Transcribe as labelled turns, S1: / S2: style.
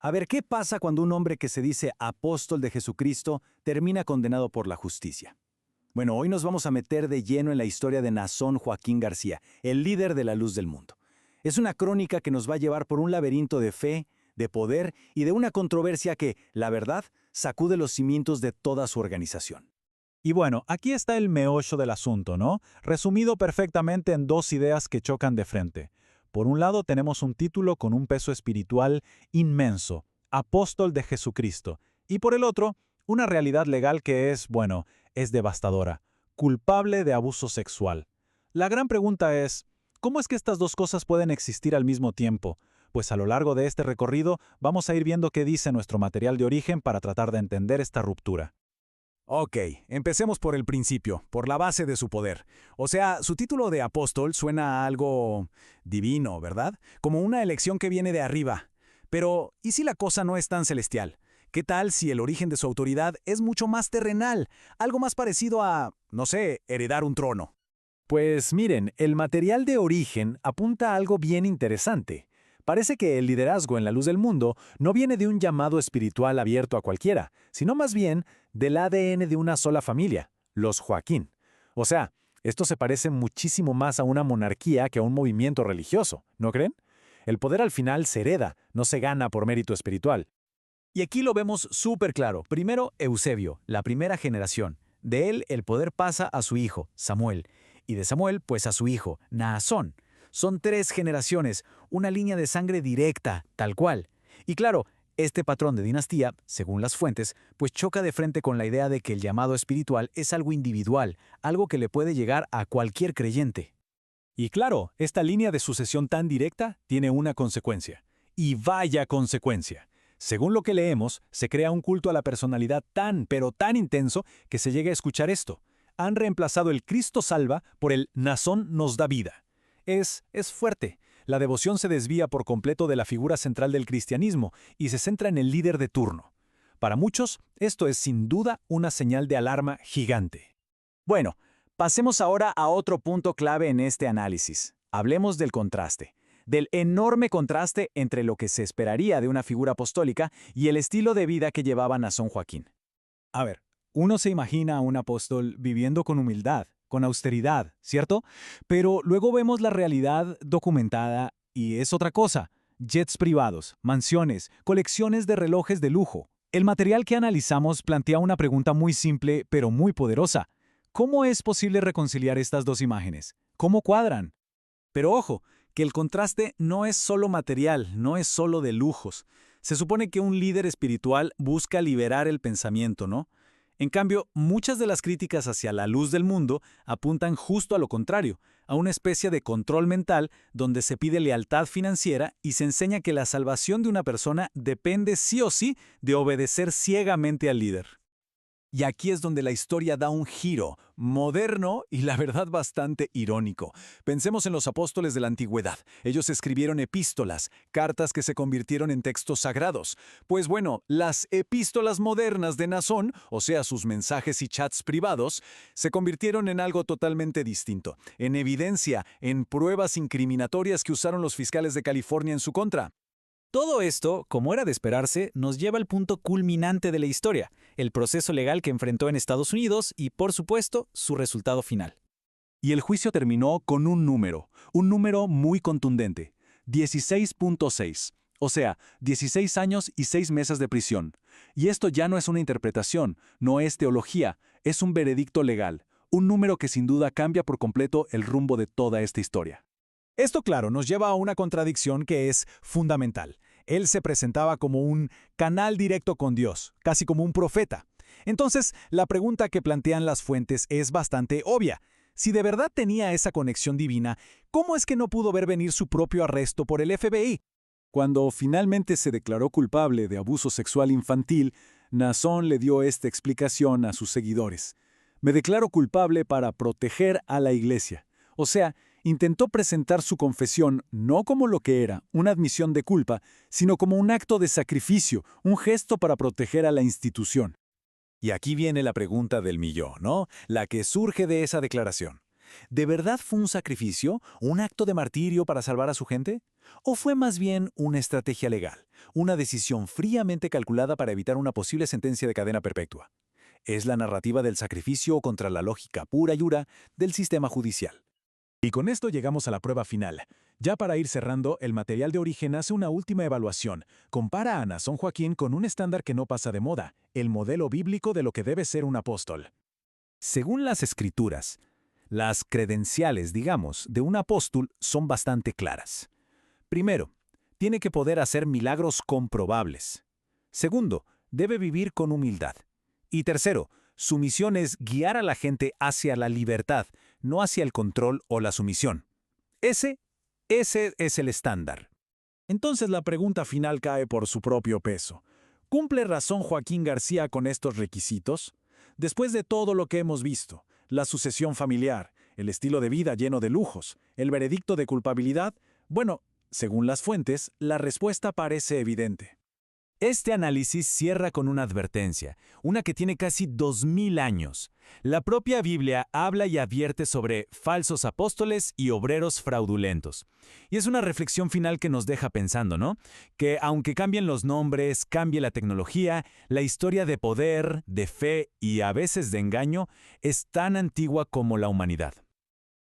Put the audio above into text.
S1: A ver, ¿qué pasa cuando un hombre que se dice apóstol de Jesucristo termina condenado por la justicia? Bueno, hoy nos vamos a meter de lleno en la historia de Naasón Joaquín García, el líder de la luz del mundo. Es una crónica que nos va a llevar por un laberinto de fe, de poder y de una controversia que, la verdad, sacude los cimientos de toda su organización.
S2: Y bueno, aquí está el meollo del asunto, ¿no? Resumido perfectamente en dos ideas que chocan de frente. Por un lado tenemos un título con un peso espiritual inmenso, apóstol de Jesucristo, y por el otro, una realidad legal que es, bueno, es devastadora, culpable de abuso sexual. La gran pregunta es, ¿cómo es que estas dos cosas pueden existir al mismo tiempo? Pues a lo largo de este recorrido vamos a ir viendo qué dice nuestro material de origen para tratar de entender esta ruptura.
S1: Ok, empecemos por el principio, por la base de su poder. O sea, su título de apóstol suena a algo divino, ¿verdad? Como una elección que viene de arriba. Pero, ¿y si la cosa no es tan celestial? ¿Qué tal si el origen de su autoridad es mucho más terrenal? Algo más parecido a, no sé, heredar un trono. Pues miren, el material de origen apunta a algo bien interesante. Parece que el liderazgo en la luz del mundo no viene de un llamado espiritual abierto a cualquiera, sino más bien del ADN de una sola familia, los Joaquín. O sea, esto se parece muchísimo más a una monarquía que a un movimiento religioso, ¿no creen? El poder al final se hereda, no se gana por mérito espiritual. Y aquí lo vemos súper claro. Primero, Eusebio, la primera generación. De él el poder pasa a su hijo, Samuel, y de Samuel, pues a su hijo, Naasón. Son 3 generaciones, una línea de sangre directa, tal cual. Y claro, este patrón de dinastía, según las fuentes, pues choca de frente con la idea de que el llamado espiritual es algo individual, algo que le puede llegar a cualquier creyente. Y claro, esta línea de sucesión tan directa tiene una consecuencia. Y vaya consecuencia. Según lo que leemos, se crea un culto a la personalidad tan, pero tan intenso que se llega a escuchar esto. Han reemplazado el Cristo salva por el Naasón nos da vida. Es fuerte. La devoción se desvía por completo de la figura central del cristianismo y se centra en el líder de turno. Para muchos, esto es sin duda una señal de alarma gigante. Bueno, pasemos ahora a otro punto clave en este análisis. Hablemos del contraste. Del enorme contraste entre lo que se esperaría de una figura apostólica y el estilo de vida que llevaba Naasón Joaquín. A ver, uno se imagina a un apóstol viviendo con humildad, con austeridad, ¿cierto? Pero luego vemos la realidad documentada y es otra cosa. Jets privados, mansiones, colecciones de relojes de lujo. El material que analizamos plantea una pregunta muy simple pero muy poderosa. ¿Cómo es posible reconciliar estas dos imágenes? ¿Cómo cuadran? Pero ojo, que el contraste no es solo material, no es solo de lujos. Se supone que un líder espiritual busca liberar el pensamiento, ¿no? En cambio, muchas de las críticas hacia la luz del mundo apuntan justo a lo contrario, a una especie de control mental donde se pide lealtad financiera y se enseña que la salvación de una persona depende sí o sí de obedecer ciegamente al líder. Y aquí es donde la historia da un giro, moderno y la verdad bastante irónico. Pensemos en los apóstoles de la antigüedad. Ellos escribieron epístolas, cartas que se convirtieron en textos sagrados. Pues bueno, las epístolas modernas de Naasón, o sea, sus mensajes y chats privados, se convirtieron en algo totalmente distinto, en evidencia, en pruebas incriminatorias que usaron los fiscales de California en su contra. Todo esto, como era de esperarse, nos lleva al punto culminante de la historia, el proceso legal que enfrentó en Estados Unidos y, por supuesto, su resultado final. Y el juicio terminó con un número muy contundente, 16.6, o sea, 16 años y 6 meses de prisión. Y esto ya no es una interpretación, no es teología, es un veredicto legal, un número que sin duda cambia por completo el rumbo de toda esta historia. Esto, claro, nos lleva a una contradicción que es fundamental. Él se presentaba como un canal directo con Dios, casi como un profeta. Entonces, la pregunta que plantean las fuentes es bastante obvia. Si de verdad tenía esa conexión divina, ¿cómo es que no pudo ver venir su propio arresto por el FBI? Cuando finalmente se declaró culpable de abuso sexual infantil, Naasón le dio esta explicación a sus seguidores. Me declaro culpable para proteger a la iglesia. O sea, intentó presentar su confesión no como lo que era, una admisión de culpa, sino como un acto de sacrificio, un gesto para proteger a la institución. Y aquí viene la pregunta del millón, ¿no? La que surge de esa declaración.
S2: ¿De verdad fue un sacrificio, un acto de martirio para salvar a su gente? ¿O fue más bien una estrategia legal, una decisión fríamente calculada para evitar una posible sentencia de cadena perpetua? Es la narrativa del sacrificio contra la lógica pura y dura del sistema judicial.
S1: Y con esto llegamos a la prueba final. Ya para ir cerrando, el material de Origen hace una última evaluación. Compara a Naasón Joaquín con un estándar que no pasa de moda, el modelo bíblico de lo que debe ser un apóstol.
S2: Según las Escrituras, las credenciales, digamos, de un apóstol son bastante claras. Primero, tiene que poder hacer milagros comprobables. Segundo, debe vivir con humildad. Y tercero, su misión es guiar a la gente hacia la libertad, no hacia el control o la sumisión. Ese es el estándar.
S1: Entonces la pregunta final cae por su propio peso. ¿Cumple razón Joaquín García con estos requisitos? Después de todo lo que hemos visto, la sucesión familiar, el estilo de vida lleno de lujos, el veredicto de culpabilidad, bueno, según las fuentes, la respuesta parece evidente.
S2: Este análisis cierra con una advertencia, una que tiene casi 2000 años. La propia Biblia habla y advierte sobre falsos apóstoles y obreros fraudulentos. Y es una reflexión final que nos deja pensando, ¿no? Que aunque cambien los nombres, cambie la tecnología, la historia de poder, de fe y a veces de engaño es tan antigua como la humanidad.